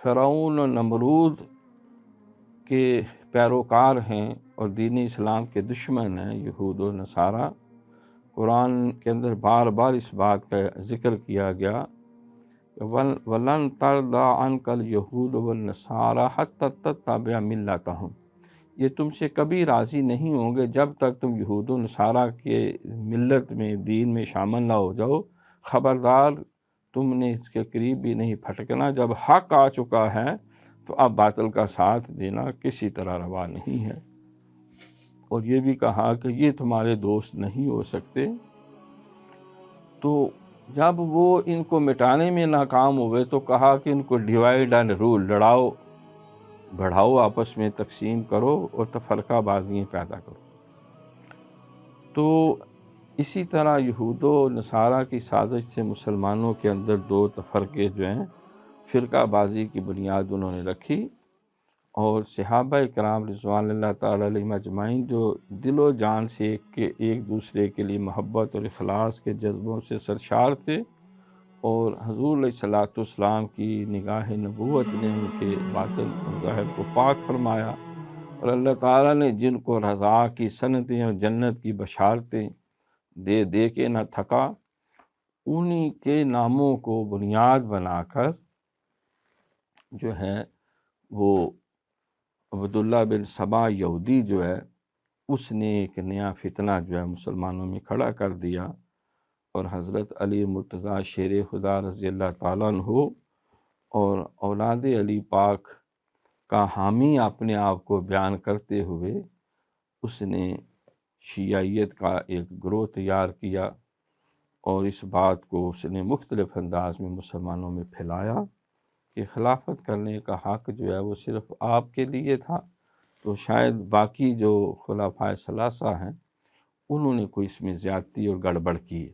فرعون و نمرود کے پیروکار ہیں اور دین اسلام کے دشمن ہیں یہود و نصارہ۔ قرآن کے اندر بار بار اس بات کا ذکر کیا گیا، وَلَن تَرْضَىٰ عَنْكَ الْيَهُودُ وَالنَّصَارَىٰ حَتَّىٰ تَتَّبِعَ مِلَّتَهُمْ، یہ تم سے کبھی راضی نہیں ہوں گے جب تک تم یہود و نصارہ کے ملت میں، دین میں شامل نہ ہو جاؤ۔ خبردار، تم نے اس کے قریب بھی نہیں پھٹکنا۔ جب حق آ چکا ہے تو اب باطل کا ساتھ دینا کسی طرح روا نہیں ہے۔ اور یہ بھی کہا کہ یہ تمہارے دوست نہیں ہو سکتے۔ تو جب وہ ان کو مٹانے میں ناکام ہوئے تو کہا کہ ان کو ڈیوائیڈ اینڈ رول، لڑاؤ بڑھاؤ، آپس میں تقسیم کرو اور تفرقہ بازیاں پیدا کرو۔ تو اسی طرح یہود و نصارہ کی سازش سے مسلمانوں کے اندر دو تفرقے جو ہیں، فرقہ بازی کی بنیاد انہوں نے رکھی، اور صحابہ کرام رضوان اللہ تعالیٰ علیہم اجمعین جو دل و جان سے ایک دوسرے کے لیے محبت اور اخلاص کے جذبوں سے سرشار تھے، اور حضور علیہ الصلوۃ والسلام کی نگاہ نبوت نے ان کے باطن ظاہر کو پاک فرمایا، اور اللہ تعالیٰ نے جن کو رضا کی سندیں اور جنت کی بشارتیں دے دے کے نہ تھکا، انہی کے ناموں کو بنیاد بنا کر جو ہے وہ عبداللہ بن سبا یہودی جو ہے، اس نے ایک نیا فتنہ جو ہے مسلمانوں میں کھڑا کر دیا، اور حضرت علی مرتضیٰ شیر خدا رضی اللہ تعالیٰ عنہ اور اولاد علی پاک کا حامی اپنے آپ کو بیان کرتے ہوئے اس نے شیعیت کا ایک گروہ تیار کیا، اور اس بات کو اس نے مختلف انداز میں مسلمانوں میں پھیلایا کہ خلافت کرنے کا حق جو ہے وہ صرف آپ کے لیے تھا، تو شاید باقی جو خلفائے ثلاثہ ہیں انہوں نے کوئی اس میں زیادتی اور گڑبڑ کی ہے۔